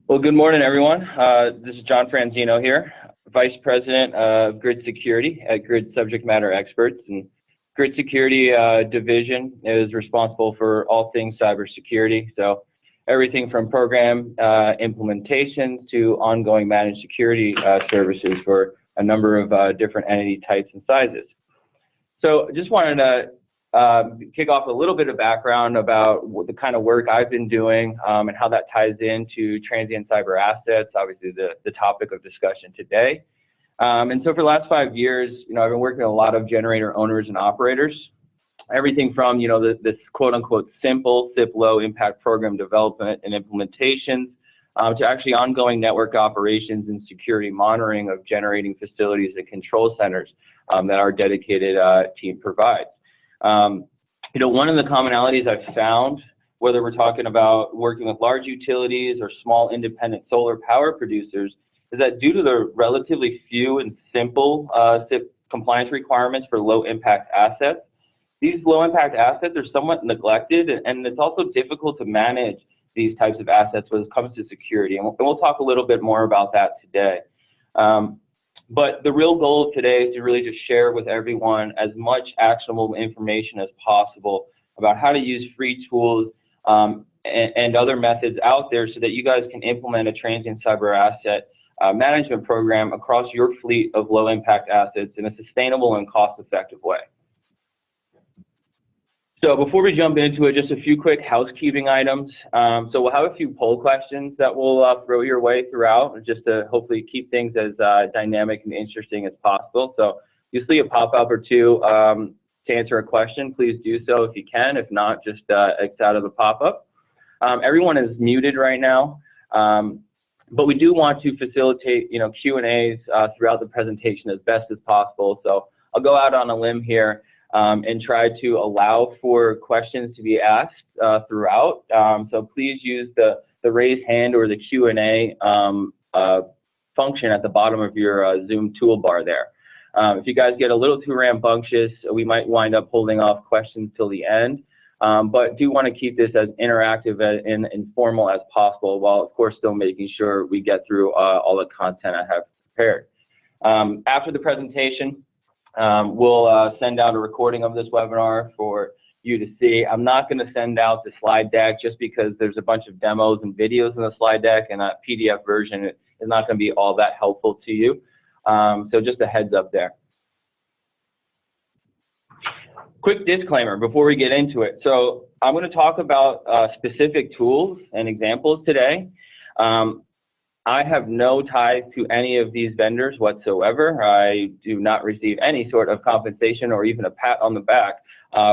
Well, good morning, everyone. This is John Franzino here, Vice President of GridSecurity at Grid Subject Matter Experts. And GridSecurity division is responsible for all things cybersecurity. So everything from program implementations to ongoing managed security services for a number of different entity types and sizes. So just wanted to kick off a little bit of background about the kind of work I've been doing and how that ties into transient cyber assets, obviously the topic of discussion today. And so for the last 5 years, I've been working with a lot of generator owners and operators, everything from, this quote unquote simple SIP low impact program development and implementations to actually ongoing network operations and security monitoring of generating facilities and control centers that our dedicated team provides. One of the commonalities I've found, whether we're talking about working with large utilities or small independent solar power producers, is that due to the relatively few and simple SIP compliance requirements for low impact assets, these low impact assets are somewhat neglected, and it's also difficult to manage these types of assets when it comes to security. And we'll talk a little bit more about that today. But the real goal of today is to really just share with everyone as much actionable information as possible about how to use free tools and other methods out there so that you guys can implement a transient cyber asset management program across your fleet of low impact assets in a sustainable and cost effective way. So before we jump into it, just a few quick housekeeping items. So we'll have a few poll questions that we'll throw your way throughout, just to hopefully keep things as dynamic and interesting as possible. So if you see a pop-up or two to answer a question, please do so if you can. If not, just X out of the pop-up. Everyone is muted right now, but we do want to facilitate Q&As throughout the presentation as best as possible. So I'll go out on a limb here and try to allow for questions to be asked throughout. So please use the raise hand or the Q&A function at the bottom of your Zoom toolbar there. If you guys get a little too rambunctious, we might wind up holding off questions till the end, but do want to keep this as interactive and informal as possible, while of course still making sure we get through all the content I have prepared. After the presentation, we'll send out a recording of this webinar for you to see. I'm not going to send out the slide deck just because there's a bunch of demos and videos in the slide deck, and that PDF version is not going to be all that helpful to you. So just a heads up there. Quick disclaimer before we get into it. So I'm going to talk about specific tools and examples today. I have no ties to any of these vendors whatsoever. I do not receive any sort of compensation or even a pat on the back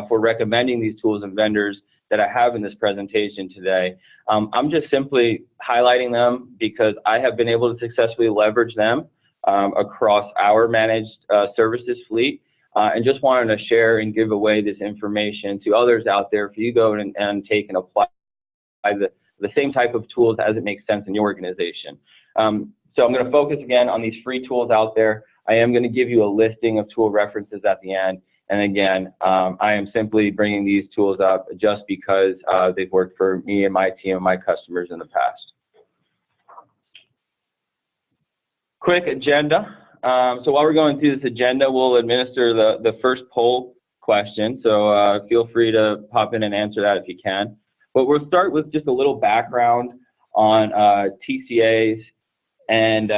for recommending these tools and vendors that I have in this presentation today. I'm just simply highlighting them because I have been able to successfully leverage them across our managed services fleet, and just wanted to share and give away this information to others out there for you to go and take and apply the same type of tools as it makes sense in your organization. So I'm going to focus again on these free tools out there. I am going to give you a listing of tool references at the end. And again, I am simply bringing these tools up just because they've worked for me and my team and my customers in the past. Quick agenda. So while we're going through this agenda, we'll administer the first poll question. So feel free to pop in and answer that if you can. But we'll start with just a little background on TCAs and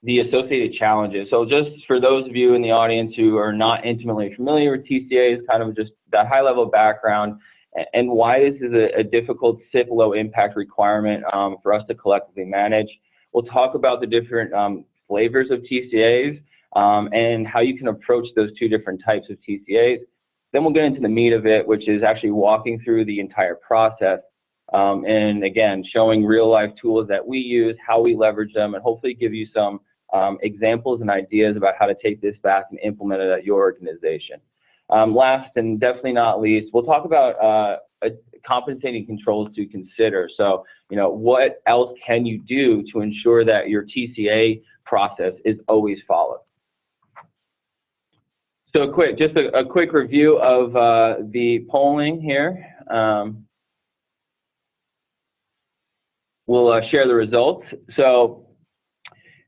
the associated challenges. So just for those of you in the audience who are not intimately familiar with TCAs, kind of just that high level background and why this is a difficult SIP low impact requirement for us to collectively manage. We'll talk about the different flavors of TCAs and how you can approach those two different types of TCAs. Then we'll get into the meat of it, which is actually walking through the entire process and again, showing real life tools that we use, how we leverage them, and hopefully give you some examples and ideas about how to take this back and implement it at your organization. Last and definitely not least, we'll talk about compensating controls to consider. So, what else can you do to ensure that your TCA process is always followed? So just a quick review of the polling here. we'll share the results. So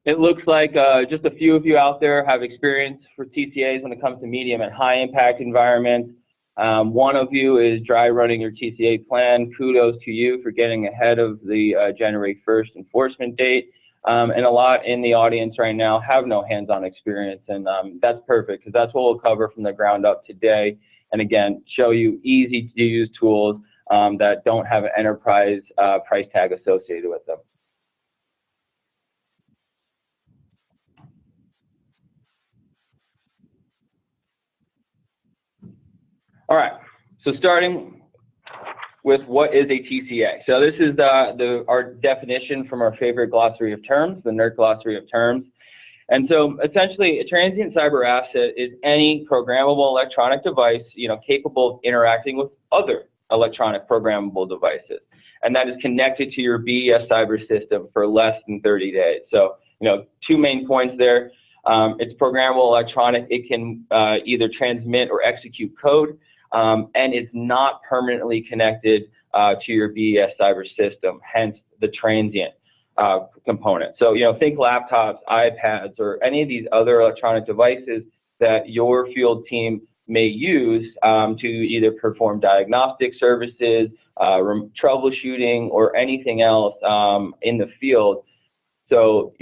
it looks like just a few of you out there have experience for TCAs when it comes to medium and high impact environments. One of you is dry running your TCA plan. Kudos to you for getting ahead of the January 1st enforcement date. And a lot in the audience right now have no hands-on experience, and that's perfect because that's what we'll cover from the ground up today. And again, show you easy to use tools that don't have an enterprise price tag associated with them. All right, so starting with what is a TCA. So this is our definition from our favorite glossary of terms, the NERC glossary of terms. And so essentially a transient cyber asset is any programmable electronic device, capable of interacting with other electronic programmable devices. And that is connected to your BES cyber system for less than 30 days. So, two main points there. It's programmable electronic. It can either transmit or execute code. And it's not permanently connected to your BES cyber system, hence the transient component. So, think laptops, iPads, or any of these other electronic devices that your field team may use to either perform diagnostic services, troubleshooting, or anything else in the field. So,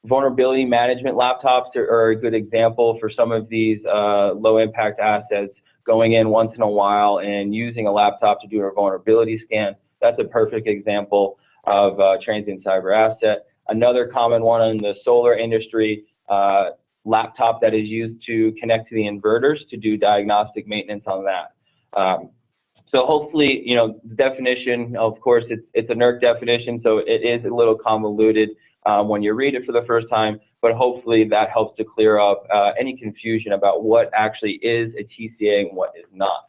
vulnerability management laptops are a good example for some of these low impact assets. Going in once in a while and using a laptop to do a vulnerability scan. That's a perfect example of a transient cyber asset. Another common one in the solar industry, laptop that is used to connect to the inverters to do diagnostic maintenance on that. So hopefully, the definition, of course, it's a NERC definition, so it is a little convoluted when you read it for the first time, but hopefully that helps to clear up any confusion about what actually is a TCA and what is not.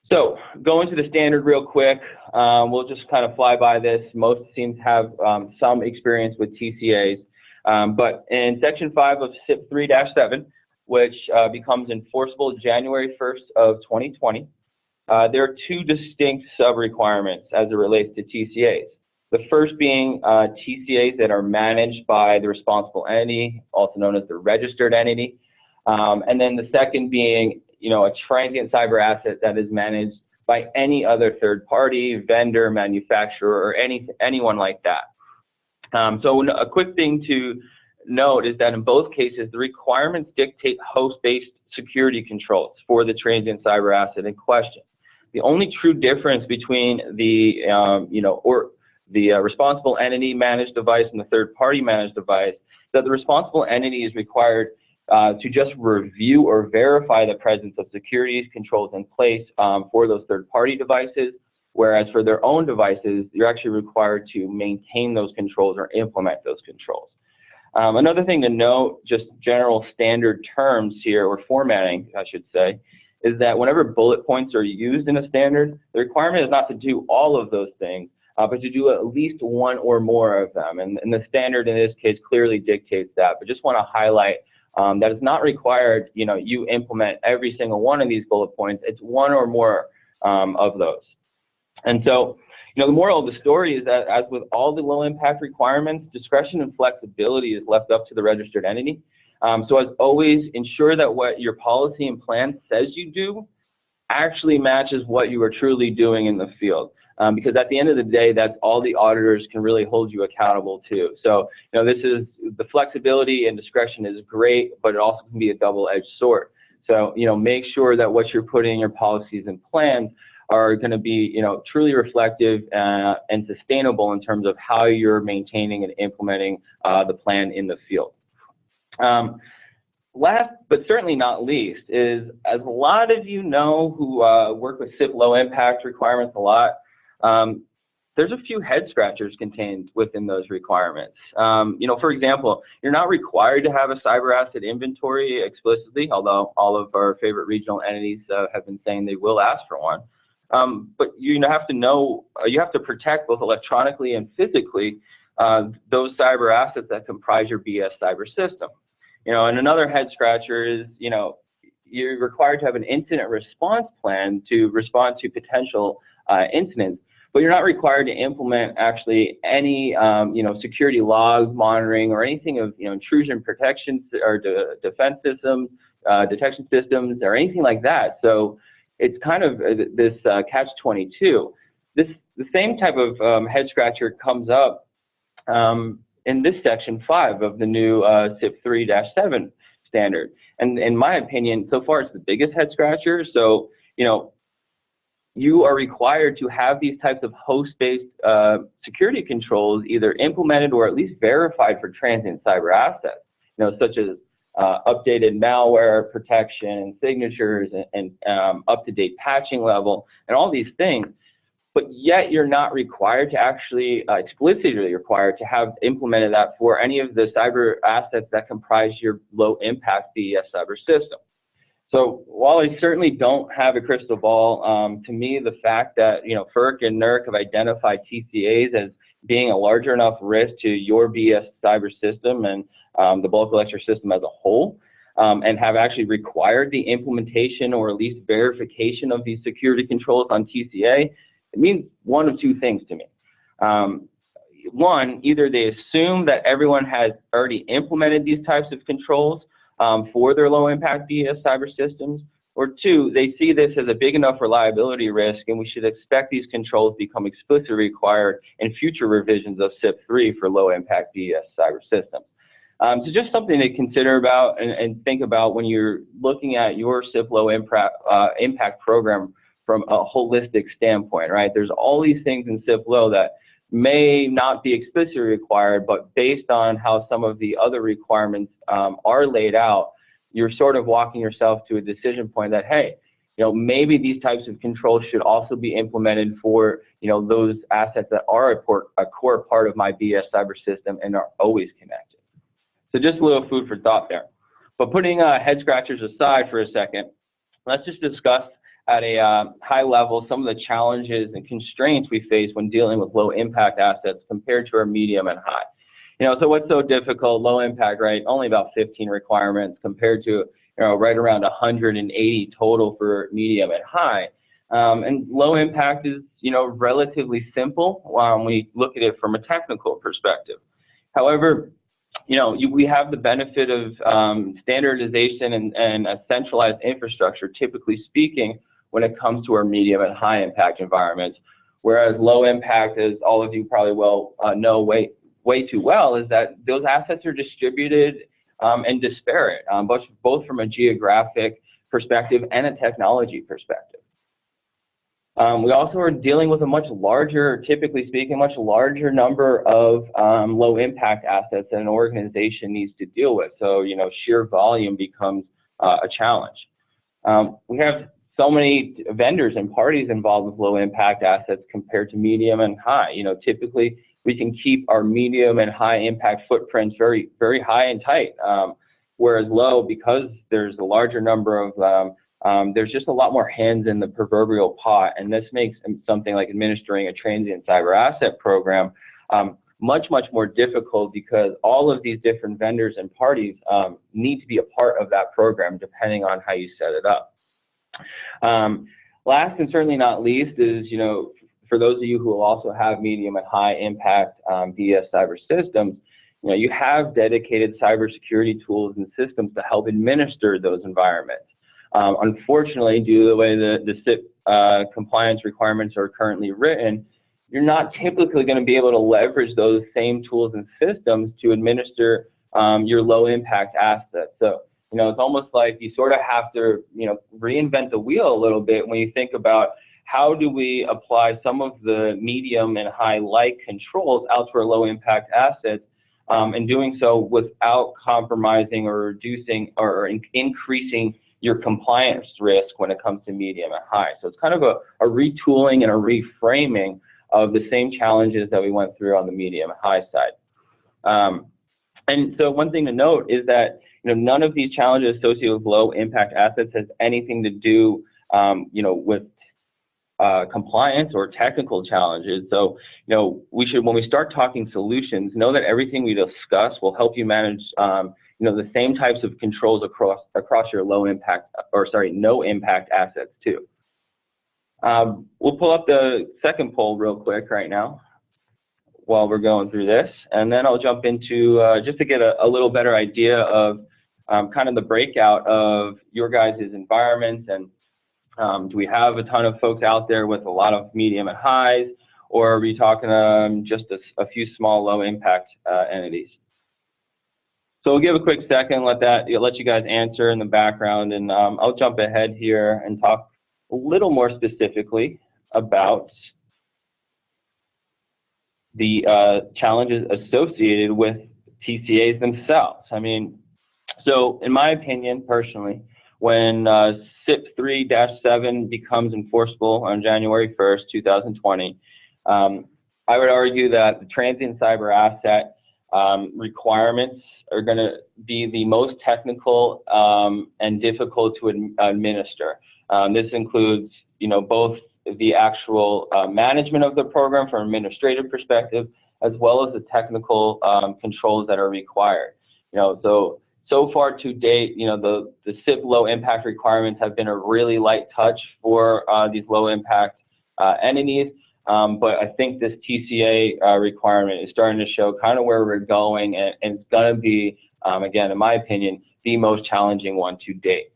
So going to the standard real quick, we'll just kind of fly by this. Most teams have some experience with TCAs, but in Section 5 of SIP 3-7, which becomes enforceable January 1st of 2020, there are two distinct sub-requirements as it relates to TCAs. The first being TCAs that are managed by the responsible entity, also known as the registered entity. And then the second being, a transient cyber asset that is managed by any other third party, vendor, manufacturer, or anyone like that. So a quick thing to note is that in both cases, the requirements dictate host-based security controls for the transient cyber asset in question. The only true difference between the, the responsible entity managed device and the third party managed device, that the responsible entity is required to just review or verify the presence of security controls in place for those third party devices, whereas for their own devices, you're actually required to maintain those controls or implement those controls. Another thing to note, just general standard terms here, or formatting, I should say, is that whenever bullet points are used in a standard, the requirement is not to do all of those things, but to do at least one or more of them. And the standard in this case clearly dictates that, but just want to highlight that it's not required, you implement every single one of these bullet points. It's one or more of those. And so, the moral of the story is that as with all the low impact requirements, discretion and flexibility is left up to the registered entity. So as always, ensure that what your policy and plan says you do actually matches what you are truly doing in the field. Because at the end of the day, that's all the auditors can really hold you accountable to. So, this is the flexibility and discretion is great, but it also can be a double-edged sword. So, make sure that what you're putting in your policies and plans are going to be, truly reflective and sustainable in terms of how you're maintaining and implementing the plan in the field. Last, but certainly not least, is as a lot of you know who work with SIP low impact requirements a lot, there's a few head scratchers contained within those requirements. For example, you're not required to have a cyber asset inventory explicitly, although all of our favorite regional entities have been saying they will ask for one. But you have to know, you have to protect both electronically and physically those cyber assets that comprise your BS cyber system. And another head scratcher is, you're required to have an incident response plan to respond to potential incidents. but you're not required to implement actually any, security log monitoring or anything of, intrusion protection or defense systems, detection systems, or anything like that. So it's kind of this catch-22. The same type of head scratcher comes up in this section 5 of the new SIP 3-7 standard. And in my opinion, so far it's the biggest head scratcher. So, you are required to have these types of host-based security controls either implemented or at least verified for transient cyber assets, such as updated malware protection, signatures, and up-to-date patching level, and all these things. But yet you're not required to actually, explicitly required to have implemented that for any of the cyber assets that comprise your low-impact BES cyber system. So while I certainly don't have a crystal ball, to me, the fact that, FERC and NERC have identified TCAs as being a larger enough risk to your BES cyber system and the bulk collector system as a whole, and have actually required the implementation or at least verification of these security controls on TCA, it means one of two things to me. One, either they assume that everyone has already implemented these types of controls for their low-impact BES cyber systems, or two, they see this as a big enough reliability risk and we should expect these controls to become explicitly required in future revisions of SIP 3 for low-impact BES cyber systems. So just something to consider about and think about when you're looking at your SIP low-impact program from a holistic standpoint, right? There's all these things in SIP low that may not be explicitly required, but based on how some of the other requirements are laid out, you're sort of walking yourself to a decision point that, hey, maybe these types of controls should also be implemented for, those assets that are a core part of my BES cyber system and are always connected. So just a little food for thought there. But putting head scratchers aside for a second, let's just discuss at a high level some of the challenges and constraints we face when dealing with low impact assets compared to our medium and high. So what's so difficult? Low impact, right? Only about 15 requirements compared to right around 180 total for medium and high. And low impact is relatively simple when we look at it from a technical perspective. However, we have the benefit of standardization and a centralized infrastructure, typically speaking, when it comes to our medium and high impact environments. Whereas low impact, as all of you probably know way too well, is that those assets are distributed and disparate, both from a geographic perspective and a technology perspective. We also are dealing with a much larger, typically speaking, much larger number of low impact assets that an organization needs to deal with. So, sheer volume becomes a challenge. We have so many vendors and parties involved with low impact assets compared to medium and high. Typically we can keep our medium and high impact footprints very, very high and tight. Whereas low, because there's a larger number of, there's just a lot more hands in the proverbial pot, and this makes something like administering a transient cyber asset program much, much more difficult because all of these different vendors and parties need to be a part of that program depending on how you set it up. Last and certainly not least is, for those of you who also have medium and high impact BES cyber systems, you have dedicated cybersecurity tools and systems to help administer those environments. Unfortunately, due to the way the SIP compliance requirements are currently written, you're not typically going to be able to leverage those same tools and systems to administer your low impact assets. So, it's almost like you sort of have to, reinvent the wheel a little bit when you think about how do we apply some of the medium and high like controls out to our low impact assets, and doing so without compromising or reducing or increasing your compliance risk when it comes to medium and high. So it's kind of a retooling and a reframing of the same challenges that we went through on the medium and high side. And so one thing to note is that none of these challenges associated with low impact assets has anything to do with compliance or technical challenges. So we should, when we start talking solutions, know that everything we discuss will help you manage the same types of controls across your no impact assets too. We'll pull up the second poll real quick right now while we're going through this, and then I'll jump into just to get a little better idea of kind of the breakout of your guys' environments, and do we have a ton of folks out there with a lot of medium and highs, or are we talking just a few small low impact entities? So we'll give a quick second, let you guys answer in the background, and I'll jump ahead here and talk a little more specifically about the challenges associated with TCAs themselves. I mean, so in my opinion, personally, when SIP 3-7 becomes enforceable on January 1st, 2020, I would argue that the transient cyber asset requirements are going to be the most technical and difficult to administer. This includes, both the actual management of the program from an administrative perspective, as well as the technical controls that are required. So far to date, the SIP low impact requirements have been a really light touch for these low impact entities. But I think this TCA requirement is starting to show kind of where we're going, and it's going to be, again, in my opinion, the most challenging one to date.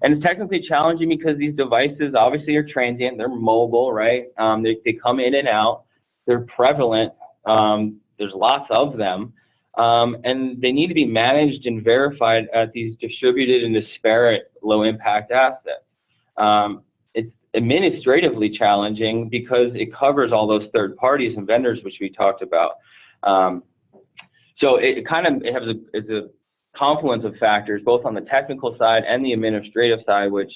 And it's technically challenging because these devices obviously are transient, they're mobile, right? They come in and out, they're prevalent, there's lots of them, and they need to be managed and verified at these distributed and disparate low impact assets. It's administratively challenging because it covers all those third parties and vendors, which we talked about. So it has a confluence of factors, both on the technical side and the administrative side, which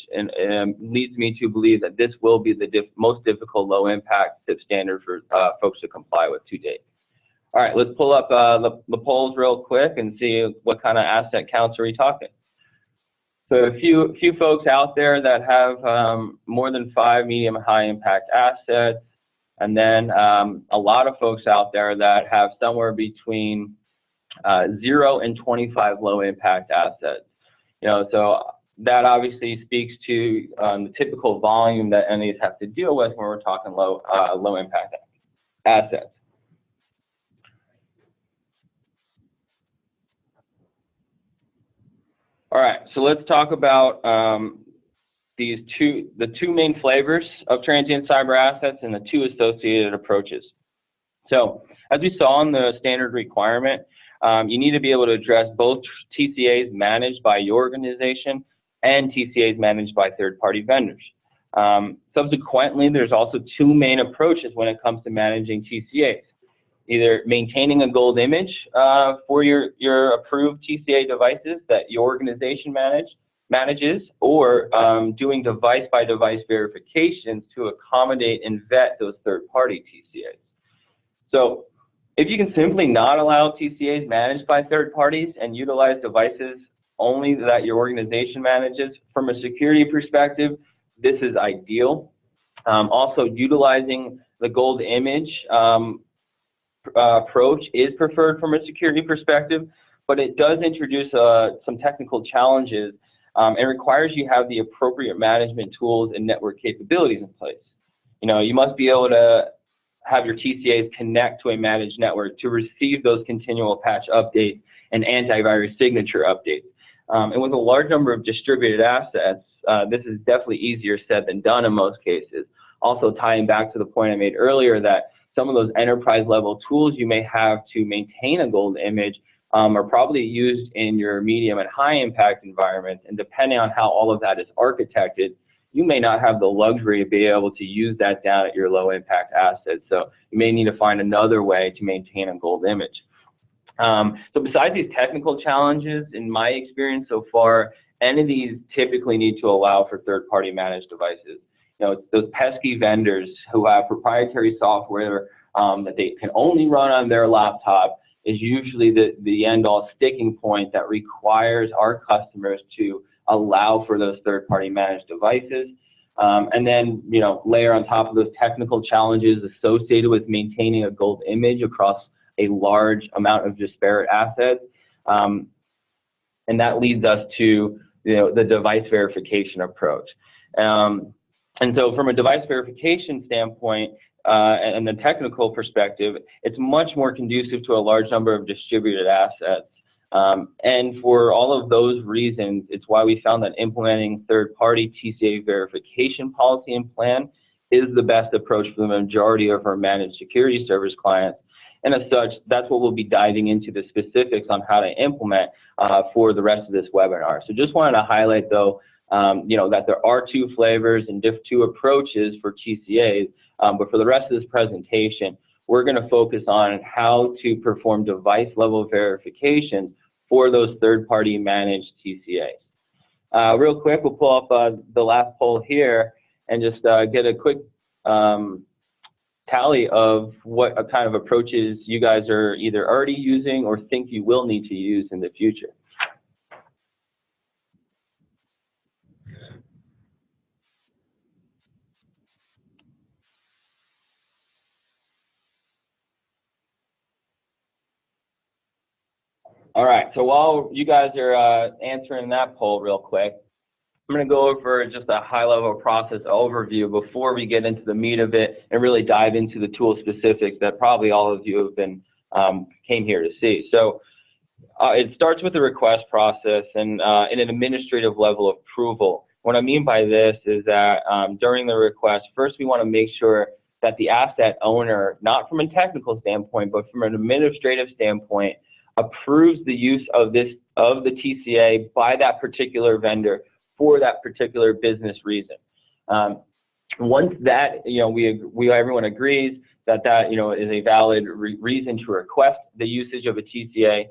leads me to believe that this will be the most difficult low impact SIP standard for folks to comply with to date. All right, let's pull up the polls real quick and see what kind of asset counts are we talking. So a few folks out there that have more than 5 medium and high impact assets, and then a lot of folks out there that have somewhere between 0 and 25 low impact assets. So that obviously speaks to the typical volume that entities have to deal with when we're talking low impact assets. All right, so let's talk about the two main flavors of transient cyber assets and the 2 associated approaches. So as we saw in the standard requirement, you need to be able to address both TCAs managed by your organization and TCAs managed by third-party vendors. Subsequently, there's also 2 main approaches when it comes to managing TCAs. Either maintaining a gold image for your approved TCA devices that your organization manages, or doing device-by-device verifications to accommodate and vet those third-party TCAs. So if you can simply not allow TCAs managed by third parties and utilize devices only that your organization manages, from a security perspective, this is ideal. Also, utilizing the gold image approach is preferred from a security perspective, but it does introduce some technical challenges and requires you have the appropriate management tools and network capabilities in place. You must be able to have your TCAs connect to a managed network to receive those continual patch updates and antivirus signature updates. And with a large number of distributed assets, this is definitely easier said than done in most cases. Also tying back to the point I made earlier that some of those enterprise level tools you may have to maintain a gold image are probably used in your medium and high impact environments, and depending on how all of that is architected, you may not have the luxury to be able to use that down at your low impact assets. So you may need to find another way to maintain a gold image. So besides these technical challenges, in my experience so far, entities typically need to allow for third-party managed devices. Those pesky vendors who have proprietary software that they can only run on their laptop is usually the end-all sticking point that requires our customers to allow for those third-party managed devices. And then, layer on top of those technical challenges associated with maintaining a gold image across a large amount of disparate assets. And that leads us to, the device verification approach. And so from a device verification standpoint and the technical perspective, it's much more conducive to a large number of distributed assets. And for all of those reasons, it's why we found that implementing third-party TCA verification policy and plan is the best approach for the majority of our managed security service clients. And as such, that's what we'll be diving into the specifics on how to implement for the rest of this webinar. So just wanted to highlight, though, that there are two flavors and two approaches for TCAs, but for the rest of this presentation, we're going to focus on how to perform device-level verifications for those third-party managed TCAs. Real quick, we'll pull up the last poll here and just get a quick tally of what kind of approaches you guys are either already using or think you will need to use in the future. All right, so while you guys are answering that poll real quick, I'm going to go over just a high-level process overview before we get into the meat of it and really dive into the tool specifics that probably all of you have been came here to see. So it starts with the request process and in an administrative level of approval. What I mean by this is that during the request, first we want to make sure that the asset owner, not from a technical standpoint, but from an administrative standpoint, approves the use of the TCA by that particular vendor for that particular business reason. Once that everyone agrees that is a valid reason to request the usage of a TCA,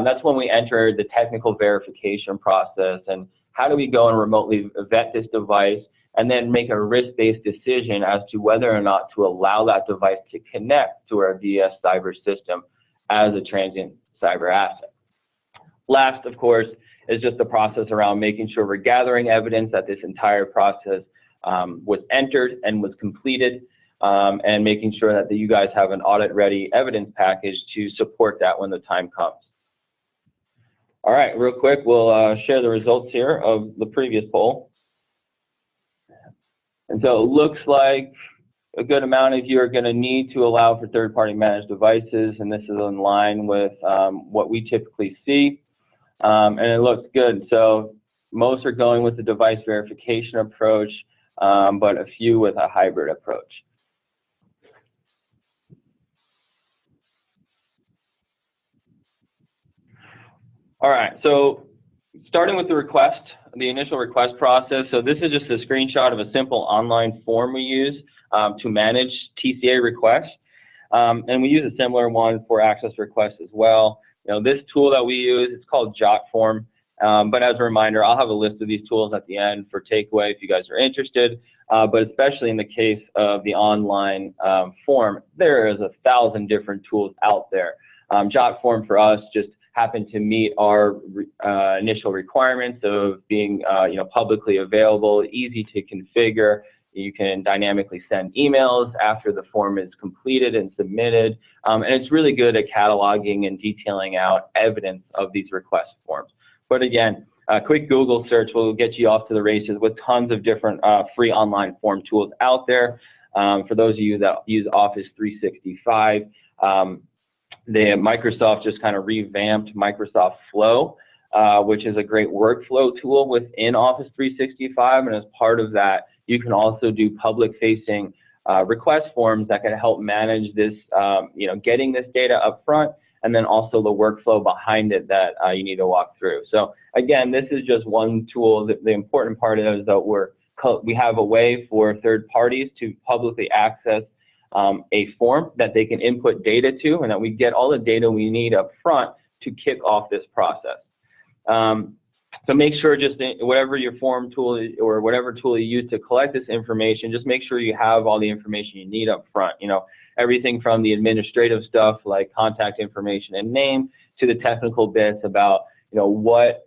that's when we enter the technical verification process. And how do we go and remotely vet this device and then make a risk-based decision as to whether or not to allow that device to connect to our VS cyber system as a transient cyber asset. Last, of course, is just the process around making sure we're gathering evidence that this entire process was entered and was completed, and making sure that you guys have an audit-ready evidence package to support that when the time comes. All right, real quick, we'll share the results here of the previous poll. And so it looks like a good amount of you are going to need to allow for third-party managed devices, and this is in line with what we typically see. And it looks good. So most are going with the device verification approach, but a few with a hybrid approach. All right, so starting with the request, the initial request process. So this is just a screenshot of a simple online form we use to manage TCA requests. And we use a similar one for access requests as well. This tool that we use, it's called JotForm. But as a reminder, I'll have a list of these tools at the end for takeaway if you guys are interested. But especially in the case of the online form, there is 1,000 different tools out there. JotForm for us just happened to meet our initial requirements of being publicly available, easy to configure. You can dynamically send emails after the form is completed and submitted. And it's really good at cataloging and detailing out evidence of these request forms. But again, a quick Google search will get you off to the races with tons of different free online form tools out there. For those of you that use Office 365, Microsoft just kind of revamped Microsoft Flow, which is a great workflow tool within Office 365. And as part of that, you can also do public-facing request forms that can help manage this, getting this data up front, and then also the workflow behind it that you need to walk through. So again, this is just one tool. The important part is that we have a way for third parties to publicly access a form that they can input data to, and that we get all the data we need up front to kick off this process. So make sure just whatever your form tool is, or whatever tool you use to collect this information, just make sure you have all the information you need up front. Everything from the administrative stuff like contact information and name to the technical bits about what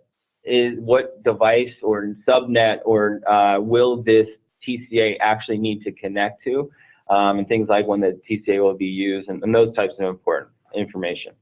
device or subnet or will this TCA actually need to connect to, and things like when the TCA will be used, and those types of important information.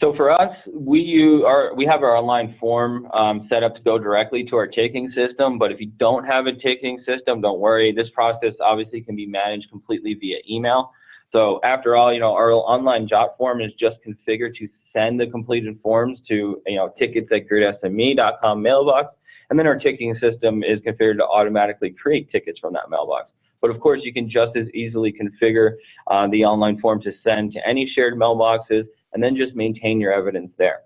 So for us, we have our online form set up to go directly to our ticketing system, but if you don't have a ticketing system, don't worry. This process obviously can be managed completely via email. So after all, our online job form is just configured to send the completed forms to, tickets@gridsme.com mailbox, and then our ticketing system is configured to automatically create tickets from that mailbox. But of course, you can just as easily configure the online form to send to any shared mailboxes, and then just maintain your evidence there.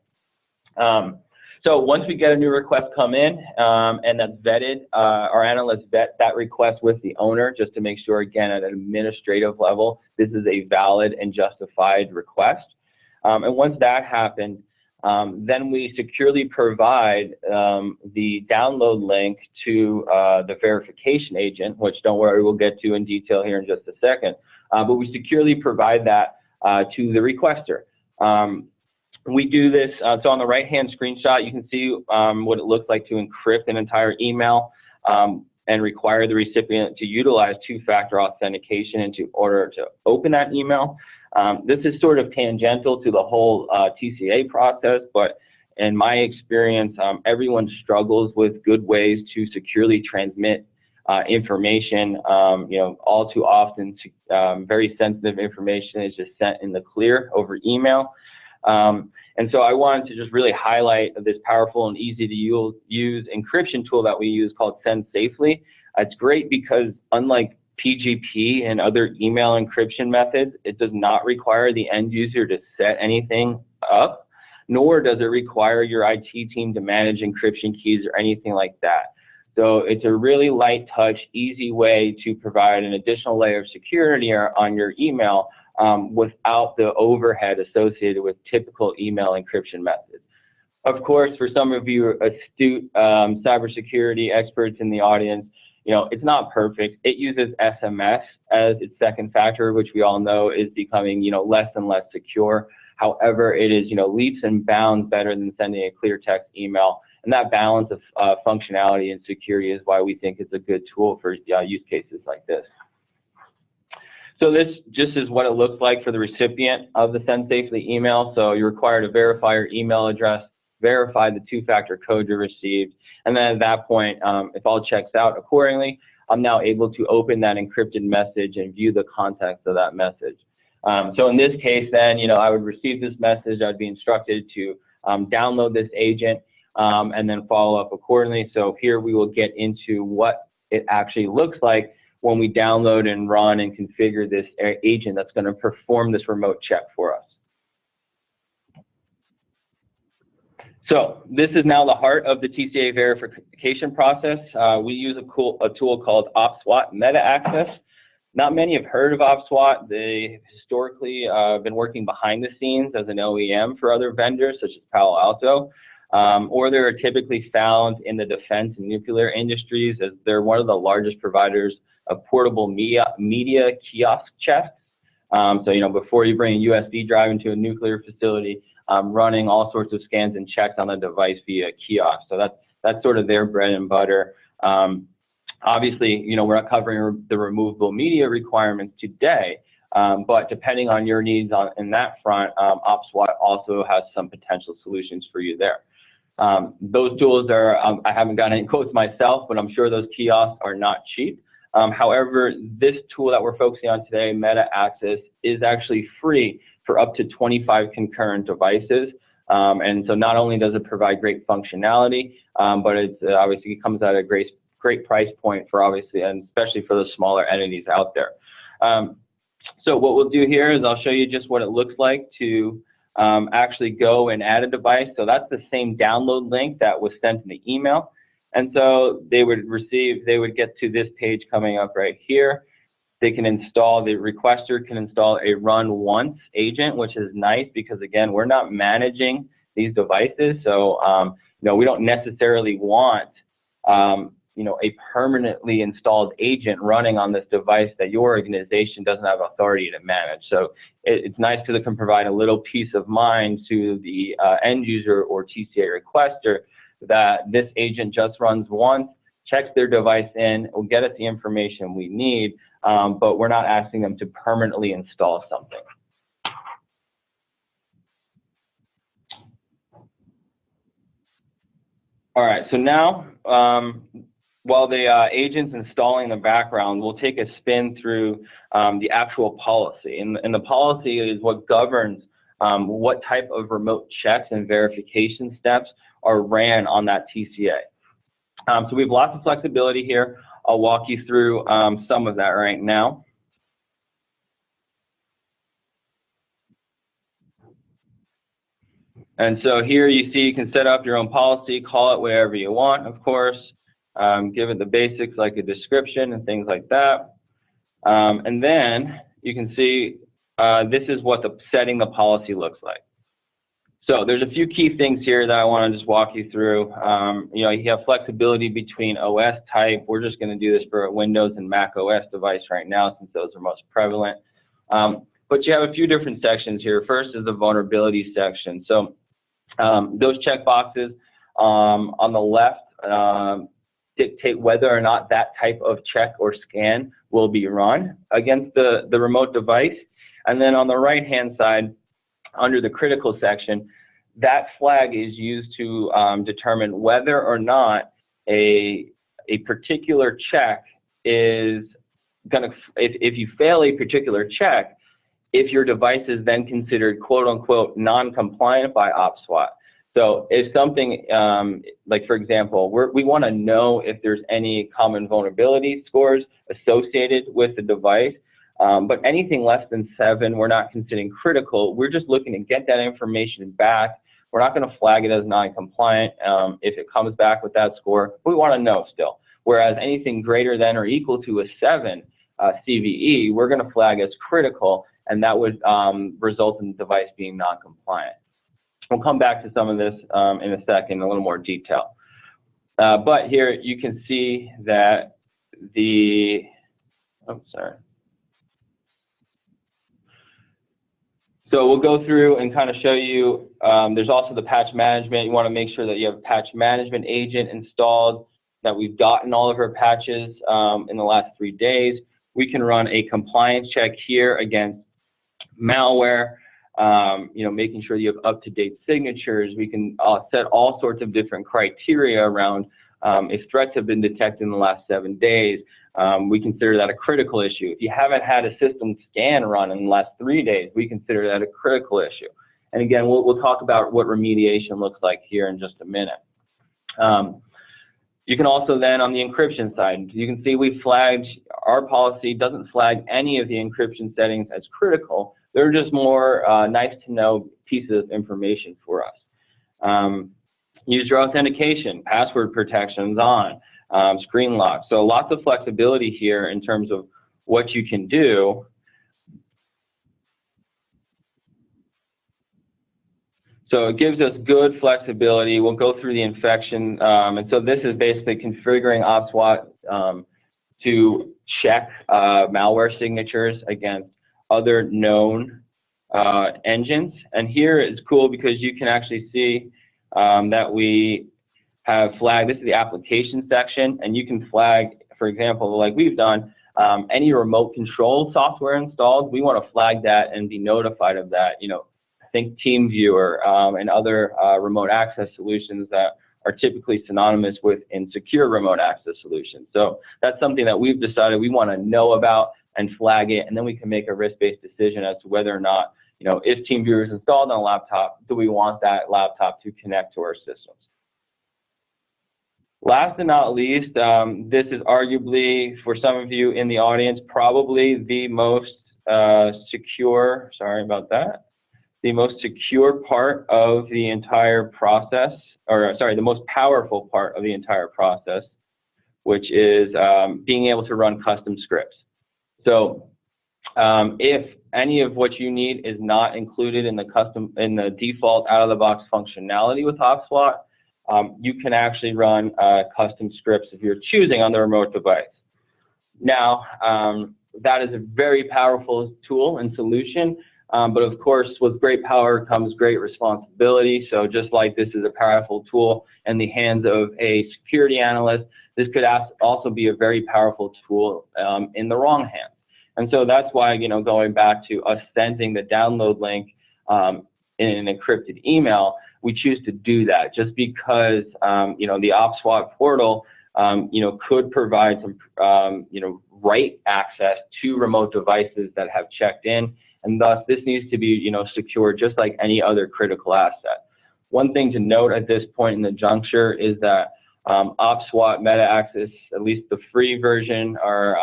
So once we get a new request come in and that's vetted, our analysts vet that request with the owner just to make sure, again, at an administrative level, this is a valid and justified request. And once that happens, then we securely provide the download link to the verification agent, which don't worry, we'll get to in detail here in just a second. But we securely provide that to the requester. We do this, so on the right-hand screenshot, you can see what it looks like to encrypt an entire email and require the recipient to utilize two-factor authentication in order to open that email. This is sort of tangential to the whole TCA process, but in my experience, everyone struggles with good ways to securely transmit information. All too often, very sensitive information is just sent in the clear over email. And so I wanted to just really highlight this powerful and easy to use encryption tool that we use called Send Safely. It's great because unlike PGP and other email encryption methods, it does not require the end user to set anything up, nor does it require your IT team to manage encryption keys or anything like that. So it's a really light touch, easy way to provide an additional layer of security on your email without the overhead associated with typical email encryption methods. Of course, for some of you astute cybersecurity experts in the audience, it's not perfect. It uses SMS as its second factor, which we all know is becoming, less and less secure. However, it is, leaps and bounds better than sending a clear text email. And that balance of functionality and security is why we think it's a good tool for use cases like this. So this just is what it looks like for the recipient of the Send Safely email. So you're required to verify your email address, verify the two-factor code you received, and then at that point, if all checks out accordingly, I'm now able to open that encrypted message and view the context of that message. So in this case then, I would receive this message, I'd be instructed to download this agent and then follow up accordingly. So here we will get into what it actually looks like when we download and run and configure this agent that's going to perform this remote check for us. So this is now the heart of the TCA verification process. We use a tool called SWAT Meta Access. Not many have heard of SWAT. They historically been working behind the scenes as an OEM for other vendors such as Palo Alto, or they're typically found in the defense and nuclear industries as they're one of the largest providers of portable media kiosk checks. So, before you bring a USB drive into a nuclear facility, running all sorts of scans and checks on the device via kiosk. So that's sort of their bread and butter. Obviously, we're not covering the removable media requirements today, but depending on your needs in that front, OpSWAT also has some potential solutions for you there. Those tools are, I haven't gotten any quotes myself, but I'm sure those kiosks are not cheap. However, this tool that we're focusing on today, Meta Access, is actually free for up to 25 concurrent devices. And so not only does it provide great functionality, but it obviously comes at a great price point for obviously, and especially for the smaller entities out there. So what we'll do here is I'll show you just what it looks like to actually go and add a device. So that's the same download link that was sent in the email. And so they would get to this page coming up right here. They can install, the requester can install a run once agent, which is nice because again, we're not managing these devices. So, we don't necessarily want, a permanently installed agent running on this device that your organization doesn't have authority to manage. So it's nice because it can provide a little peace of mind to the end user or TCA requester that this agent just runs once, checks their device in, will get us the information we need, but we're not asking them to permanently install something. All right, so now, while the agent's installing the background, we'll take a spin through the actual policy. And the policy is what governs what type of remote checks and verification steps are ran on that TCA. So we have lots of flexibility here. I'll walk you through some of that right now. And so here you see you can set up your own policy, call it whatever you want, of course, give it the basics like a description and things like that. And then you can see this is what setting the policy looks like. So there's a few key things here that I want to just walk you through. You know, you have flexibility between OS type. We're just going to do this for a Windows and Mac OS device right now since those are most prevalent. But you have a few different sections here. First is the vulnerability section. So those checkboxes on the left dictate whether or not that type of check or scan will be run against the remote device. And then on the right-hand side, under the critical section, that flag is used to determine whether or not a particular check is going to, if you fail a particular check, if your device is then considered quote-unquote non-compliant by OpSWAT. So if something, like for example, we want to know if there's any common vulnerability scores associated with the device, but anything less than 7, we're not considering critical. We're just looking to get that information back. We're not going to flag it as non-compliant. If it comes back with that score, we want to know still. Whereas anything greater than or equal to a 7 CVE, we're going to flag as critical, and that would result in the device being non-compliant. We'll come back to some of this in a second, in a little more detail. But here you can see that So we'll go through and kind of show you, there's also the patch management. You want to make sure that you have a patch management agent installed, that we've gotten all of our patches in the last 3 days. We can run a compliance check here against malware, you know, making sure you have up-to-date signatures. We can set all sorts of different criteria around if threats have been detected in the last 7 days. We consider that a critical issue. If you haven't had a system scan run in the last 3 days, we consider that a critical issue. And again, we'll talk about what remediation looks like here in just a minute. You can also then, on the encryption side, you can see we flagged, our policy doesn't flag any of the encryption settings as critical. They're just more nice to know pieces of information for us. User authentication, password protections on, screen lock. So lots of flexibility here in terms of what you can do. So it gives us good flexibility. We'll go through the infection. And so this is basically configuring OpSWAT to check malware signatures against other known engines. And here is cool because you can actually see that we have flagged, this is the application section, and you can flag, for example, like we've done, any remote control software installed, we want to flag that and be notified of that. You know, think TeamViewer and other remote access solutions that are typically synonymous with insecure remote access solutions. So that's something that we've decided we want to know about and flag it, and then we can make a risk-based decision as to whether or not, you know, if TeamViewer is installed on a laptop, do we want that laptop to connect to our systems? Last but not least, this is arguably, for some of you in the audience, probably the most secure, sorry about that, the most secure part of the entire process, or sorry, the most powerful part of the entire process, which is being able to run custom scripts. So if any of what you need is not included in the default out-of-the-box functionality with OpSWAT, you can actually run custom scripts if you're choosing on the remote device. Now, that is a very powerful tool and solution, but of course, with great power comes great responsibility. So just like this is a powerful tool in the hands of a security analyst, this could also be a very powerful tool in the wrong hands. And so that's why, you know, going back to us sending the download link in an encrypted email, we choose to do that just because, you know, the OpSWAT portal, you know, could provide some, you know, write access to remote devices that have checked in, and thus this needs to be, you know, secure just like any other critical asset. One thing to note at this point in the juncture is that OpSWAT Meta Access, at least the free version or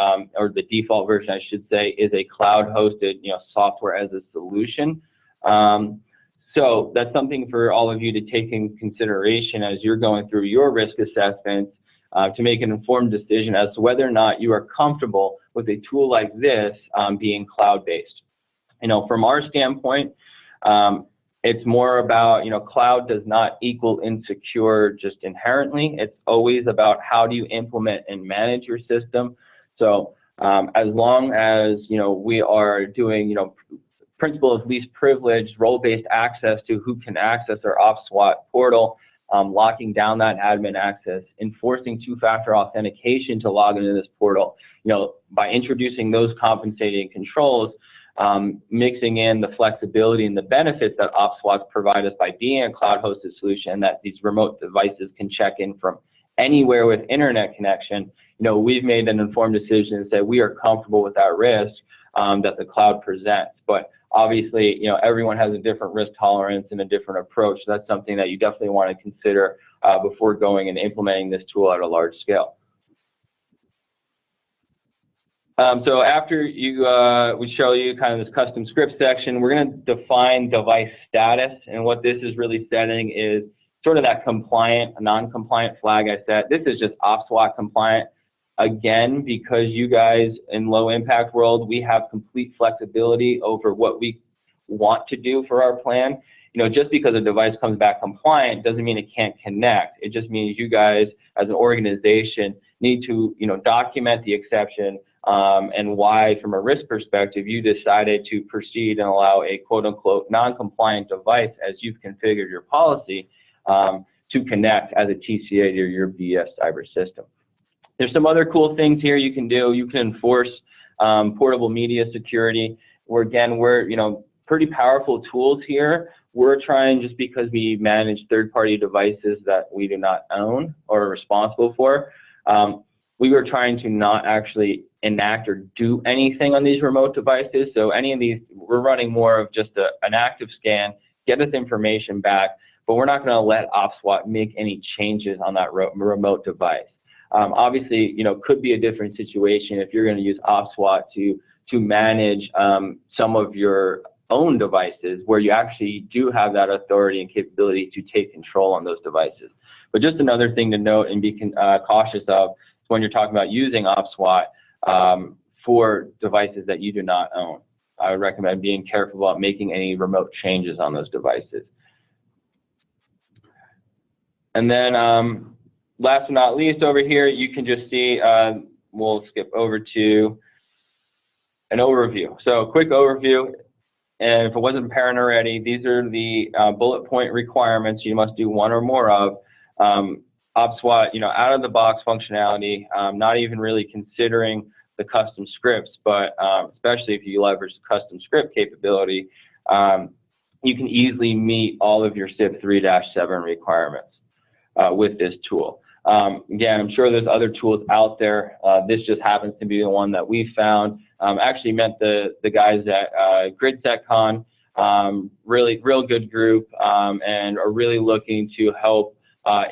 the default version, I should say, is a cloud-hosted, you know, software as a solution. So that's something for all of you to take in consideration as you're going through your risk assessments to make an informed decision as to whether or not you are comfortable with a tool like this being cloud-based. You know, from our standpoint, it's more about, you know, cloud does not equal insecure just inherently. It's always about how do you implement and manage your system. So as long as, you know, we are doing, you know, principle of least privilege, role-based access to who can access our OpSWAT portal, locking down that admin access, enforcing two-factor authentication to log into this portal, you know, by introducing those compensating controls, mixing in the flexibility and the benefits that OpSWAT provide us by being a cloud-hosted solution, that these remote devices can check in from anywhere with internet connection. You know, we've made an informed decision that we are comfortable with that risk that the cloud presents. But obviously, you know, everyone has a different risk tolerance and a different approach. So that's something that you definitely want to consider before going and implementing this tool at a large scale. So after we show you kind of this custom script section, we're going to define device status. And what this is really setting is sort of that compliant, non-compliant flag I set. This is just OpSWAT compliant. Again, because you guys in low impact world, we have complete flexibility over what we want to do for our plan. You know, just because a device comes back compliant doesn't mean it can't connect. It just means you guys as an organization need to, you know, document the exception and why, from a risk perspective, you decided to proceed and allow a quote-unquote non-compliant device, as you've configured your policy, to connect as a TCA to your BS cyber system. There's some other cool things here you can do. You can enforce portable media security. We're, you know, pretty powerful tools here. We're trying, just because we manage third-party devices that we do not own or are responsible for, we were trying to not actually enact or do anything on these remote devices. So any of these, we're running more of just an active scan, get us information back, but we're not going to let OpSWAT make any changes on that remote device. Obviously, you know, could be a different situation if you're going to use OpSWAT to manage some of your own devices where you actually do have that authority and capability to take control on those devices. But just another thing to note and be cautious of when you're talking about using OpSWAT for devices that you do not own. I would recommend being careful about making any remote changes on those devices. And then last but not least, over here, you can just see, we'll skip over to an overview. So a quick overview, and if it wasn't apparent already, these are the bullet point requirements you must do one or more of. OpSWAT, you know, out of the box functionality, not even really considering the custom scripts, but especially if you leverage the custom script capability, you can easily meet all of your CIP 3-7 requirements with this tool. Again, I'm sure there's other tools out there. This just happens to be the one that we found. Actually met the guys at GridSecon, real good group, and are really looking to help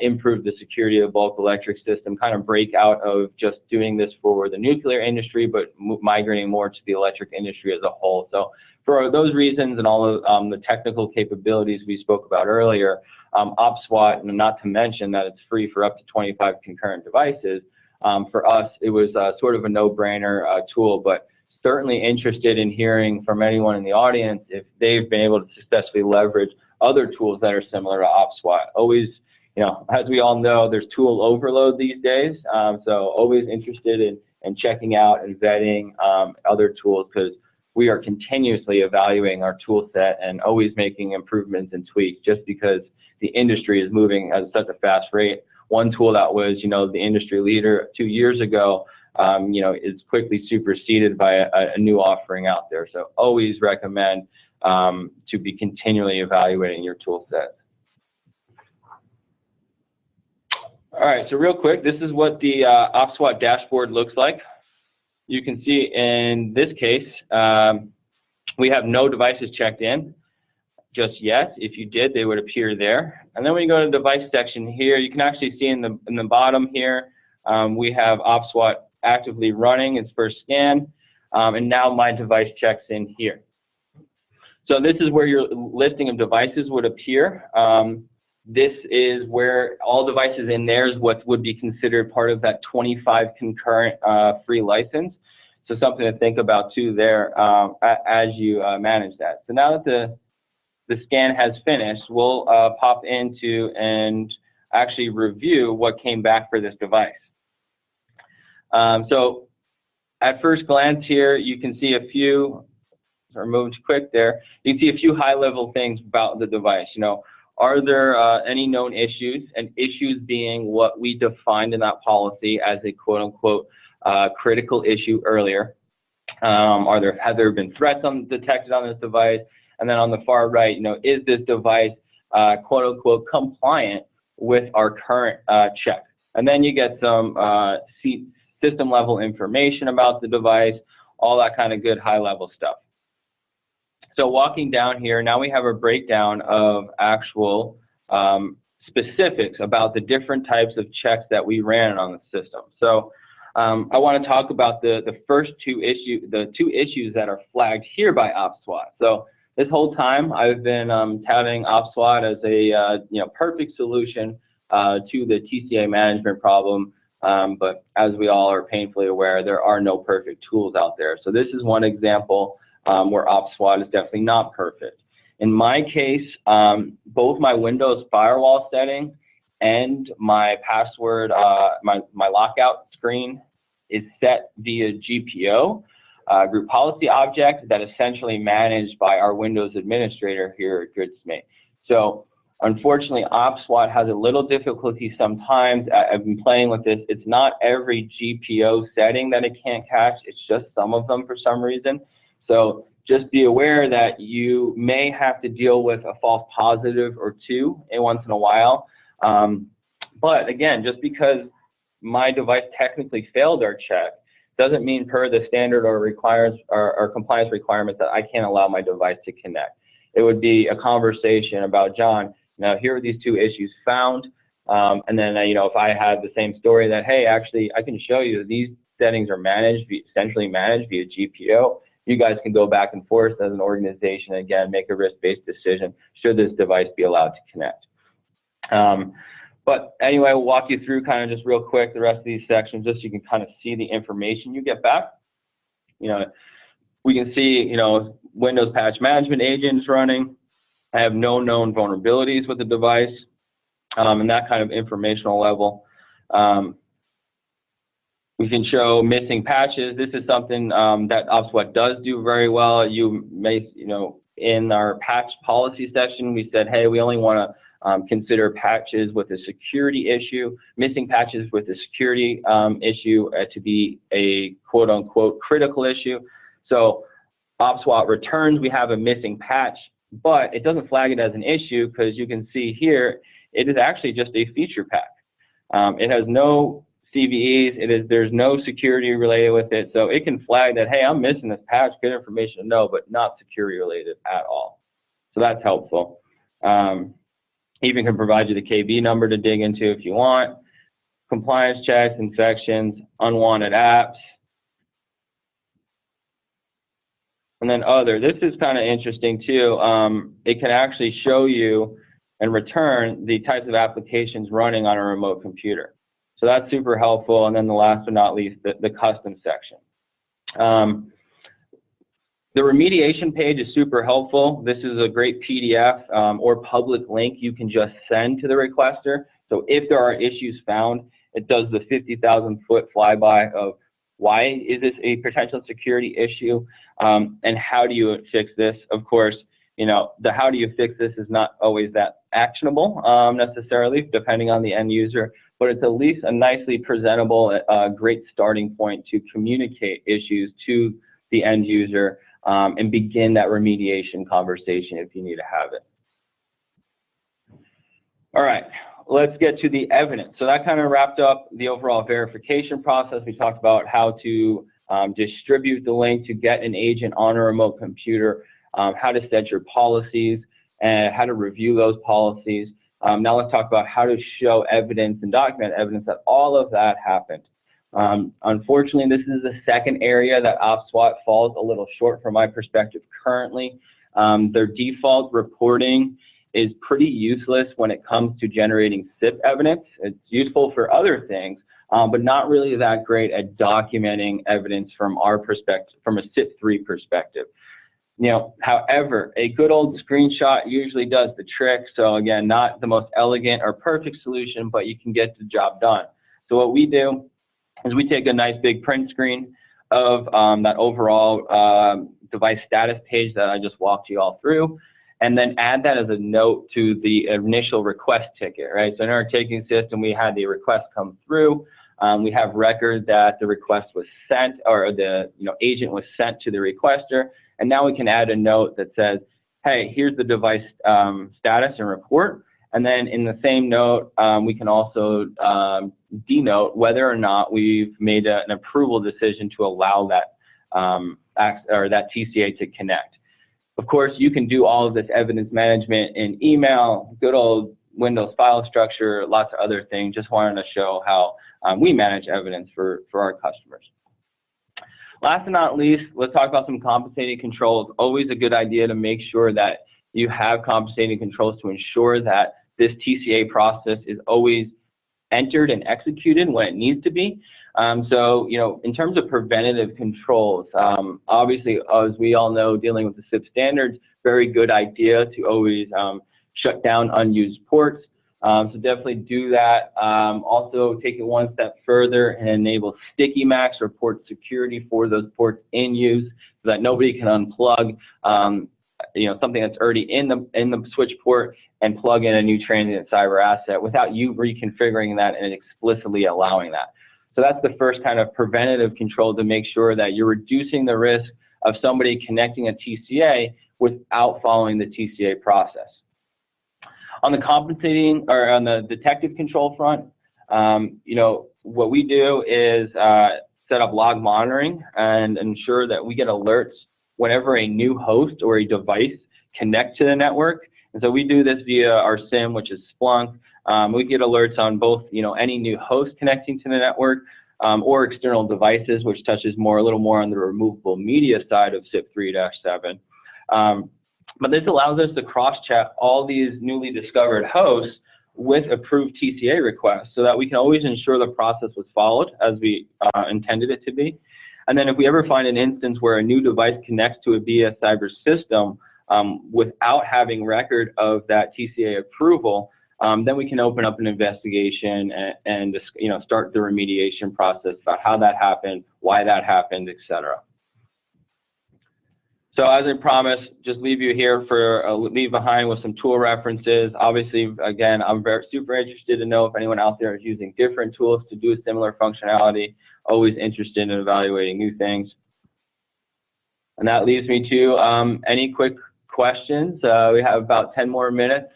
improve the security of the bulk electric system, kind of break out of just doing this for the nuclear industry, but migrating more to the electric industry as a whole. So for those reasons and all of the technical capabilities we spoke about earlier, OpSWAT, and not to mention that it's free for up to 25 concurrent devices, for us, it was sort of a no-brainer tool, but certainly interested in hearing from anyone in the audience if they've been able to successfully leverage other tools that are similar to OpSWAT. Always, you know, as we all know, there's tool overload these days, so always interested in checking out and vetting other tools, because we are continuously evaluating our tool set and always making improvements and tweaks, just because the industry is moving at such a fast rate. One tool that was, you know, the industry leader 2 years ago, you know, is quickly superseded by a new offering out there. So always recommend to be continually evaluating your tool set. All right, so real quick, this is what the OTW Dashboard looks like. You can see in this case, we have no devices checked in just yet. If you did, they would appear there. And then when you go to the device section here, you can actually see in the bottom here, we have OPSWAT actively running its first scan, and now my device checks in here. So this is where your listing of devices would appear. This is where all devices in there is what would be considered part of that 25 concurrent free license. So something to think about too there as you manage that. So now that the scan has finished, we'll pop into and actually review what came back for this device. So at first glance here, you can see a few, sorry, moving too quick there, you can see a few high-level things about the device. You know, are there any known issues, and issues being what we defined in that policy as a quote-unquote critical issue earlier. Have there been threats detected on this device? And then on the far right, you know, is this device quote-unquote compliant with our current check? And then you get some system-level information about the device, all that kind of good high-level stuff. So walking down here, now we have a breakdown of actual specifics about the different types of checks that we ran on the system. So I want to talk about the two issues that are flagged here by OPSWAT. So this whole time I've been touting OPSWAT as a perfect solution to the TCA management problem, but as we all are painfully aware, there are no perfect tools out there. So this is one example where OPSWAT is definitely not perfect. In my case, both my Windows firewall setting and my password, my lockout screen is set via GPO, group policy object, that essentially managed by our Windows administrator here at GridSME. So unfortunately, OPSWAT has a little difficulty sometimes. I've been playing with this. It's not every GPO setting that it can't catch. It's just some of them for some reason. So just be aware that you may have to deal with a false positive or two once in a while. But again, just because my device technically failed our check doesn't mean per the standard or compliance requirements that I can't allow my device to connect. It would be a conversation about, John, now here are these two issues found. And then, if I had the same story that, hey, actually, I can show you that these settings are centrally managed via GPO. You guys can go back and forth as an organization, again, make a risk-based decision should this device be allowed to connect. But anyway, we'll walk you through kind of just real quick the rest of these sections just so you can kind of see the information you get back. We can see, Windows Patch Management agents running. I have no known vulnerabilities with the device, and that kind of informational level. We can show missing patches. This is something that OPSWAT does do very well. You may, in our patch policy section, we said, hey, we only want to consider patches with a security issue, missing patches with a security issue to be a quote-unquote critical issue. So OPSWAT returns, we have a missing patch, but it doesn't flag it as an issue because you can see here, it is actually just a feature pack. It has no CVEs, there's no security related with it, so it can flag that, hey, I'm missing this patch, good information to know, but not security related at all. So that's helpful. Even can provide you the KB number to dig into if you want. Compliance checks, infections, unwanted apps. And then other. This is kind of interesting too. It can actually show you and return the types of applications running on a remote computer. So that's super helpful. And then the last but not least, the custom section. The remediation page is super helpful. This is a great PDF or public link you can just send to the requester. So if there are issues found, it does the 50,000-foot flyby of why is this a potential security issue and how do you fix this? Of course, the how do you fix this is not always that actionable necessarily, depending on the end user, but it's at least a nicely presentable, great starting point to communicate issues to the end user and begin that remediation conversation if you need to have it. All right, let's get to the evidence. So that kind of wrapped up the overall verification process. We talked about how to distribute the link to get an agent on a remote computer, how to set your policies, and how to review those policies. Now let's talk about how to show evidence and document evidence that all of that happened. Unfortunately, this is the second area that OpSWAT falls a little short from my perspective currently. Their default reporting is pretty useless when it comes to generating SIP evidence. It's useful for other things, but not really that great at documenting evidence from our perspective, from a SIP3 perspective. However, a good old screenshot usually does the trick. So again, not the most elegant or perfect solution, but you can get the job done. So what we do is we take a nice big print screen of that overall device status page that I just walked you all through, and then add that as a note to the initial request ticket, right? So in our ticketing system, we had the request come through. We have record that the request was sent, or the agent was sent to the requester, and now we can add a note that says, hey, here's the device status and report. And then in the same note, we can also denote whether or not we've made an approval decision to allow that that TCA to connect. Of course, you can do all of this evidence management in email, good old Windows file structure, lots of other things. Just wanted to show how we manage evidence for our customers. Last but not least, let's talk about some compensating controls. Always a good idea to make sure that you have compensating controls to ensure that this TCA process is always entered and executed when it needs to be. So, in terms of preventative controls, obviously, as we all know, dealing with the SIP standards, very good idea to always shut down unused ports. So definitely do that. Also take it one step further and enable sticky max or port security for those ports in use so that nobody can unplug something that's already in the switch port and plug in a new transient cyber asset without you reconfiguring that and explicitly allowing that. So that's the first kind of preventative control to make sure that you're reducing the risk of somebody connecting a TCA without following the TCA process. On the compensating or on the detective control front, what we do is set up log monitoring and ensure that we get alerts whenever a new host or a device connects to the network. And so we do this via our SIM, which is Splunk. We get alerts on both, any new host connecting to the network or external devices, which touches a little more on the removable media side of SIP 3-7. But this allows us to cross-check all these newly discovered hosts with approved TCA requests so that we can always ensure the process was followed as we intended it to be. And then if we ever find an instance where a new device connects to a BS cyber system without having record of that TCA approval, then we can open up an investigation and start the remediation process about how that happened, why that happened, etc. So as I promised, just leave you here leave behind with some tool references. Obviously, again, I'm super interested to know if anyone out there is using different tools to do a similar functionality. Always interested in evaluating new things. And that leads me to any quick questions. We have about 10 more minutes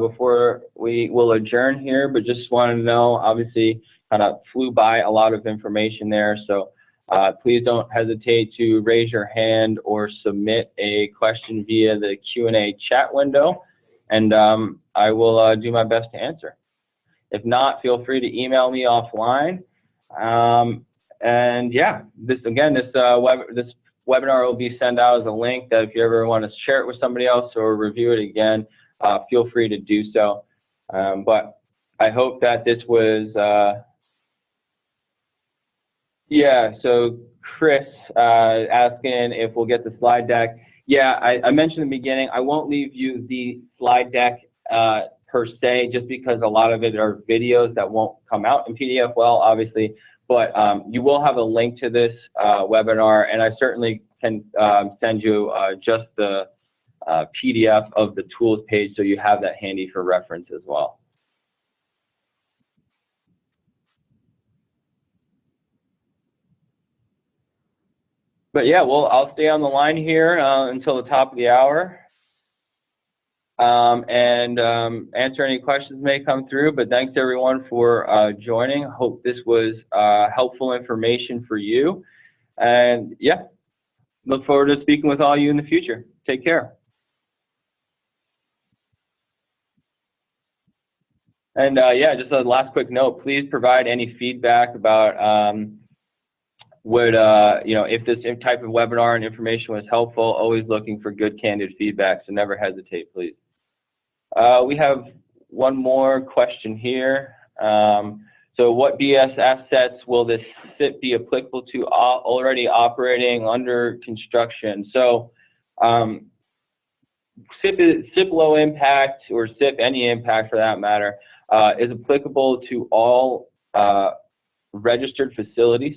before we will adjourn here, but just wanted to know, obviously, kind of flew by a lot of information there. So please don't hesitate to raise your hand or submit a question via the Q&A chat window, and I will do my best to answer. If not, feel free to email me offline. And yeah, this webinar will be sent out as a link that if you ever want to share it with somebody else or review it again, feel free to do so. But I hope that this was, so Chris asking if we'll get the slide deck. Yeah, I mentioned in the beginning, I won't leave you the slide deck per se, just because a lot of it are videos that won't come out in PDF well, obviously, but you will have a link to this webinar, and I certainly can send you just the PDF of the tools page so you have that handy for reference as well. But yeah, well, I'll stay on the line here until the top of the hour. and answer any questions may come through. But thanks everyone for joining. Hope this was helpful information for you. And yeah, look forward to speaking with all you in the future. Take care. And yeah, just a last quick note, please provide any feedback about if this type of webinar and information was helpful. Always looking for good, candid feedback, so never hesitate, please. We have one more question here. So what BS assets will this SIP be applicable to already operating under construction? So SIP low impact, or SIP any impact for that matter, is applicable to all registered facilities.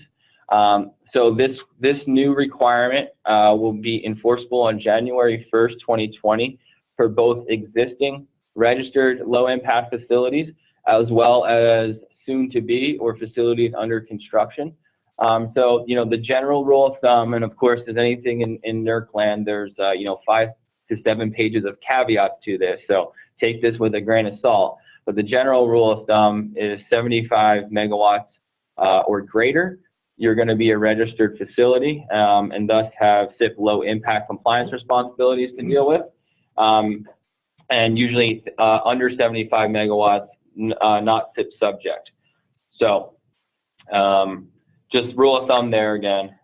So this new requirement will be enforceable on January 1st, 2020 for both existing registered low impact facilities as well as soon to be or facilities under construction. So, the general rule of thumb, and of course, as anything in NERC land, there's, 5 to 7 pages of caveats to this. So take this with a grain of salt. But the general rule of thumb is 75 megawatts or greater. You're going to be a registered facility and thus have SIP low impact compliance responsibilities to deal with. And usually under 75 megawatts, not SIP subject. So just rule of thumb there again.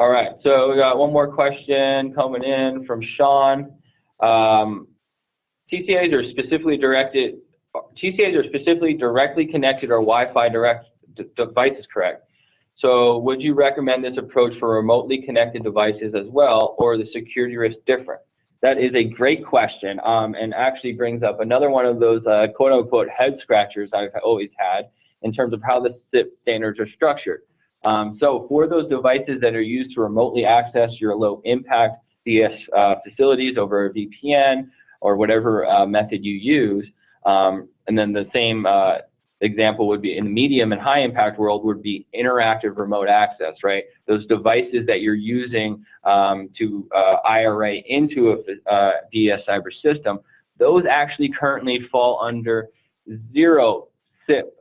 All right, so we got one more question coming in from Sean. TCAs are specifically directly connected or Wi-Fi direct devices, correct? So would you recommend this approach for remotely connected devices as well, or the security risk different? That is a great question, and actually brings up another one of those quote-unquote head scratchers I've always had in terms of how the SIP standards are structured. So for those devices that are used to remotely access your low impact BS facilities over a VPN or whatever method you use, and then the same example would be in the medium and high impact world would be interactive remote access, right? Those devices that you're using to IRA into a BS cyber system, those actually currently fall under 0 SIP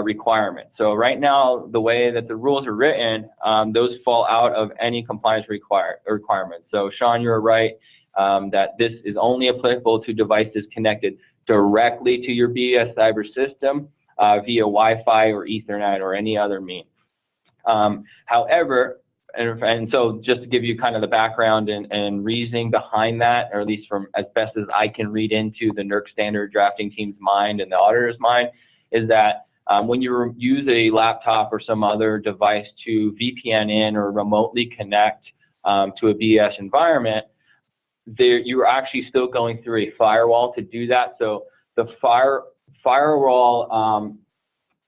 requirement. So right now, the way that the rules are written, those fall out of any compliance requirement. So Sean, you're right that this is only applicable to devices connected directly to your BS cyber system via Wi-Fi or Ethernet or any other means. However, and so just to give you kind of the background and reasoning behind that, or at least from as best as I can read into the NERC standard drafting team's mind and the auditor's mind, is that when you use a laptop or some other device to VPN in or remotely connect to a BS environment, you are actually still going through a firewall to do that. So the firewall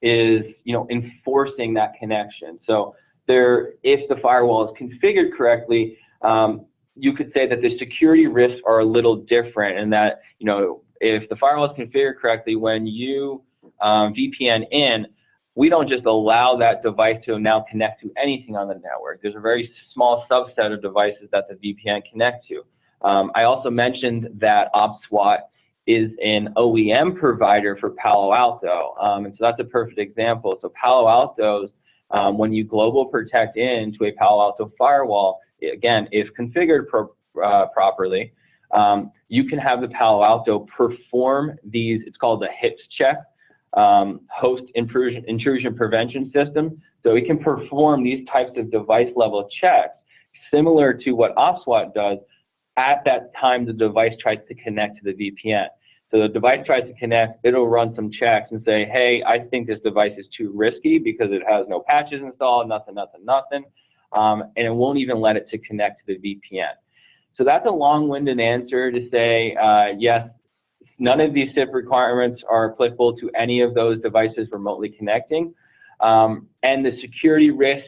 is, enforcing that connection. So if the firewall is configured correctly, you could say that the security risks are a little different, and that, if the firewall is configured correctly, when you VPN in, we don't just allow that device to now connect to anything on the network. There's a very small subset of devices that the VPN connect to. I also mentioned that SWAT is an OEM provider for Palo Alto, and so that's a perfect example. So Palo Alto's, when you global protect into a Palo Alto firewall, again, if configured properly, you can have the Palo Alto perform these, it's called the HIPS check, host intrusion prevention system. So it can perform these types of device level checks similar to what SWAT does at that time the device tries to connect to the VPN. So the device tries to connect, it'll run some checks and say, hey, I think this device is too risky because it has no patches installed, nothing, and it won't even let it to connect to the VPN. So that's a long-winded answer to say, yes, none of these SIP requirements are applicable to any of those devices remotely connecting. And the security risk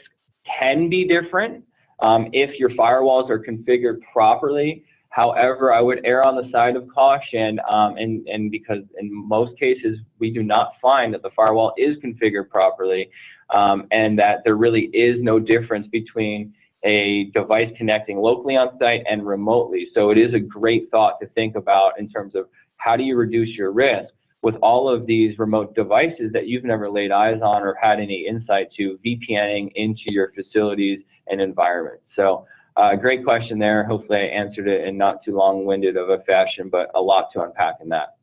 can be different if your firewalls are configured properly. However, I would err on the side of caution, and because in most cases, we do not find that the firewall is configured properly, and that there really is no difference between a device connecting locally on site and remotely. So it is a great thought to think about in terms of how do you reduce your risk with all of these remote devices that you've never laid eyes on or had any insight to VPNing into your facilities and environment. So great question there. Hopefully I answered it in not too long-winded of a fashion, but a lot to unpack in that.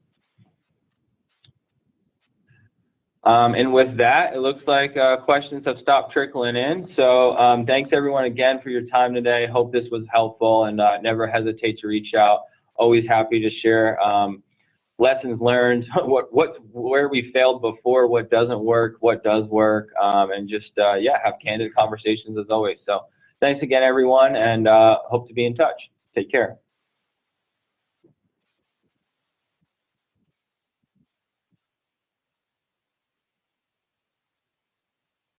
And with that, it looks like questions have stopped trickling in. So thanks everyone again for your time today. Hope this was helpful, and never hesitate to reach out. Always happy to share lessons learned, where we failed before, what doesn't work, what does work, and just yeah, have candid conversations as always. So thanks again everyone, and hope to be in touch. Take care.